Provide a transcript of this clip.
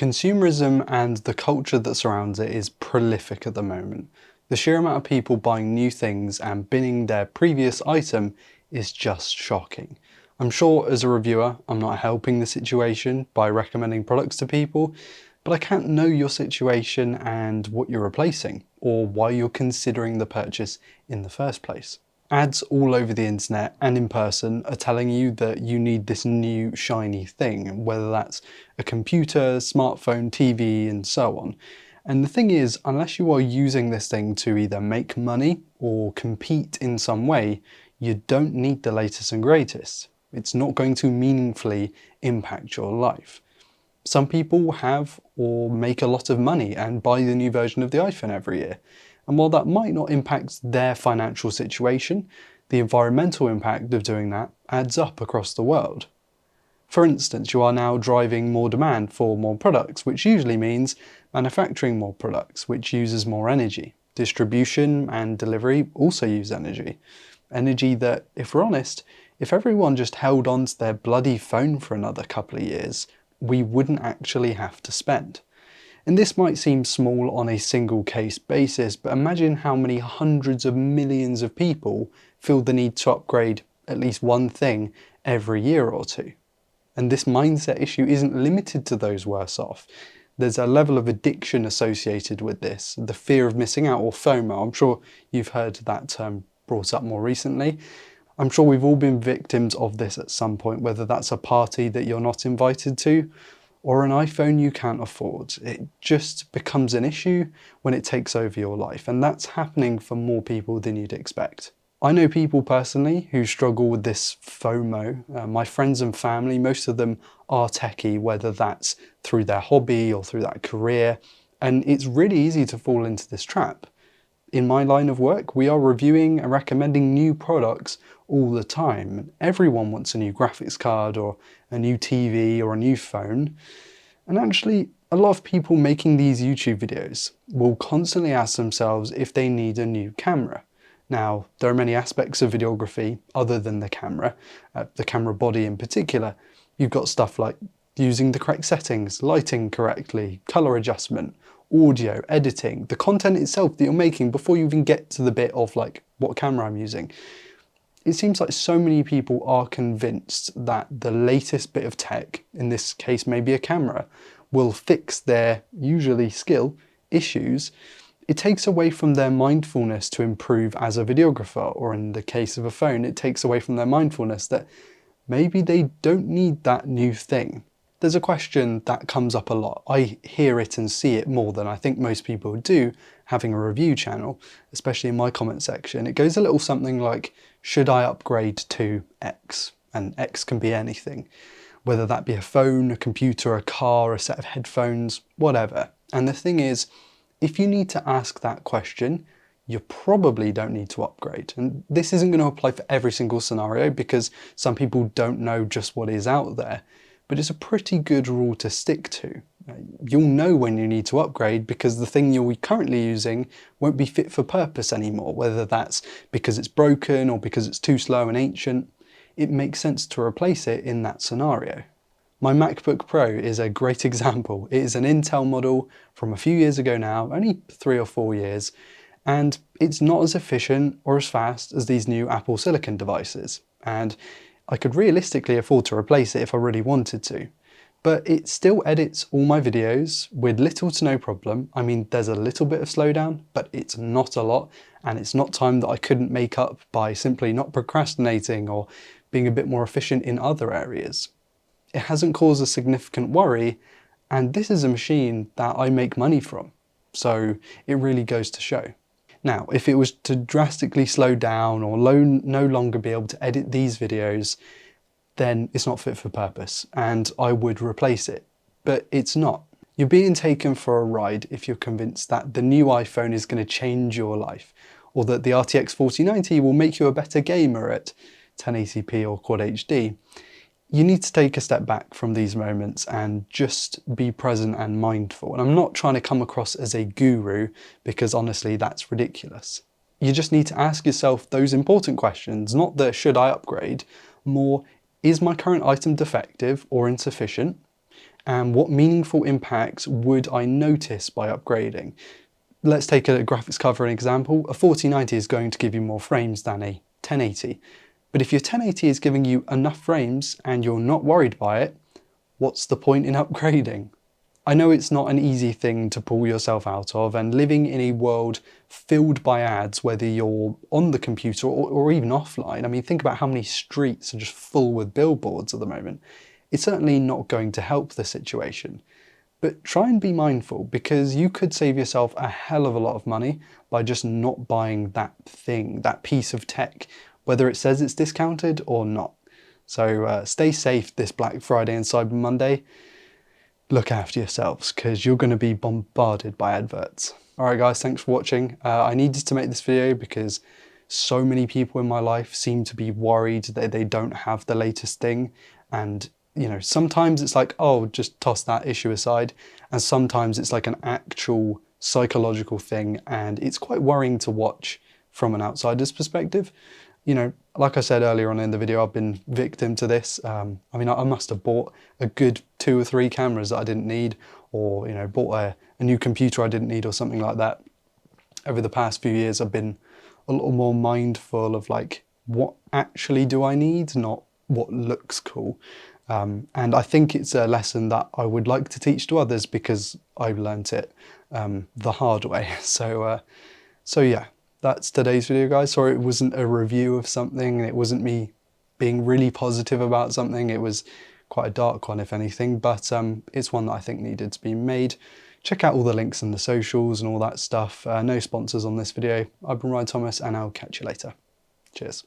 Consumerism and the culture that surrounds it is prolific at the moment. The sheer amount of people buying new things and binning their previous item is just shocking. I'm sure as a reviewer, I'm not helping the situation by recommending products to people, but I can't know your situation and what you're replacing, or why you're considering the purchase in the first place. Ads all over the internet and in person are telling you that you need this new shiny thing, whether that's a computer, smartphone, TV, and so on. And the thing is, unless you are using this thing to either make money or compete in some way, you don't need the latest and greatest. It's not going to meaningfully impact your life. Some people have or make a lot of money and buy the new version of the iPhone every year. And while that might not impact their financial situation, the environmental impact of doing that adds up across the world. For instance, you are now driving more demand for more products, which usually means manufacturing more products, which uses more energy. Distribution and delivery also use energy. Energy that, if we're honest, if everyone just held on to their bloody phone for another couple of years, we wouldn't actually have to spend. And this might seem small on a single case basis, but imagine how many hundreds of millions of people feel the need to upgrade at least one thing every year or two. And this mindset issue isn't limited to those worse off. There's a level of addiction associated with this, the fear of missing out, or FOMO. I'm sure you've heard that term brought up more recently. I'm sure we've all been victims of this at some point, whether that's a party that you're not invited to, or an iPhone you can't afford. It just becomes an issue when it takes over your life, and that's happening for more people than you'd expect. I know people personally who struggle with this FOMO. My friends and family, most of them are techie, whether that's through their hobby or through that career, and it's really easy to fall into this trap. In my line of work, we are reviewing and recommending new products all the time. Everyone wants a new graphics card or a new TV or a new phone. And actually, a lot of people making these YouTube videos will constantly ask themselves if they need a new camera. Now, there are many aspects of videography other than the camera body in particular. You've got stuff like using the correct settings, lighting correctly, color adjustment, audio, editing, the content itself that you're making before you even get to the bit of like what camera I'm using. It seems like so many people are convinced that the latest bit of tech, in this case maybe a camera, will fix their usually skill issues. It takes away from their mindfulness to improve as a videographer, or in the case of a phone, it takes away from their mindfulness that maybe they don't need that new thing. There's a question that comes up a lot. I hear it and see it more than I think most people do having a review channel, especially in my comment section. It goes a little something like, should I upgrade to X? And X can be anything, whether that be a phone, a computer, a car, a set of headphones, whatever. And the thing is, if you need to ask that question, you probably don't need to upgrade. And this isn't going to apply for every single scenario because some people don't know just what is out there. But it's a pretty good rule to stick to. You'll know when you need to upgrade because the thing you're currently using won't be fit for purpose anymore, whether that's because it's broken or because it's too slow and ancient. It makes sense to replace it in that scenario. My MacBook Pro is a great example. It is an Intel model from a few years ago now, only 3 or 4 years, and it's not as efficient or as fast as these new Apple Silicon devices. And I could realistically afford to replace it if I really wanted to, but it still edits all my videos with little to no problem. I mean, there's a little bit of slowdown, but it's not a lot, and it's not time that I couldn't make up by simply not procrastinating or being a bit more efficient in other areas. It hasn't caused a significant worry, and this is a machine that I make money from, so it really goes to show. Now, if it was to drastically slow down or no longer be able to edit these videos, then it's not fit for purpose and I would replace it. But it's not. You're being taken for a ride if you're convinced that the new iPhone is going to change your life, or that the RTX 4090 will make you a better gamer at 1080p or Quad HD. You need to take a step back from these moments and just be present and mindful. And I'm not trying to come across as a guru because honestly, that's ridiculous. You just need to ask yourself those important questions, not the should I upgrade, more is my current item defective or insufficient? And what meaningful impacts would I notice by upgrading? Let's take a graphics card for an example. A 4090 is going to give you more frames than a 1080. But if your 1080 is giving you enough frames and you're not worried by it, what's the point in upgrading? I know it's not an easy thing to pull yourself out of, and living in a world filled by ads, whether you're on the computer or even offline, I mean, think about how many streets are just full with billboards at the moment. It's certainly not going to help the situation. But try and be mindful, because you could save yourself a hell of a lot of money by just not buying that thing, that piece of tech, whether it says it's discounted or not. So stay safe this Black Friday and Cyber Monday. Look after yourselves, because you're going to be bombarded by adverts. Alright guys, thanks for watching. I needed to make this video because so many people in my life seem to be worried that they don't have the latest thing, and you know, sometimes it's like, oh, just toss that issue aside, and sometimes it's like an actual psychological thing, and it's quite worrying to watch from an outsider's perspective. You know, like I said earlier on in the video, I've been victim to this. I mean, I must have bought a good 2 or 3 cameras that I didn't need, or, you know, bought a new computer I didn't need or something like that. Over the past few years, I've been a little more mindful of like, what actually do I need, not what looks cool. And I think it's a lesson that I would like to teach to others, because I've learnt it the hard way. So yeah. That's today's video, guys. Sorry it wasn't a review of something, and it wasn't me being really positive about something. It was quite a dark one, if anything, but it's one that I think needed to be made. Check out all the links in the socials and all that stuff. No sponsors on this video. I've been Ryan Thomas, and I'll catch you later. Cheers.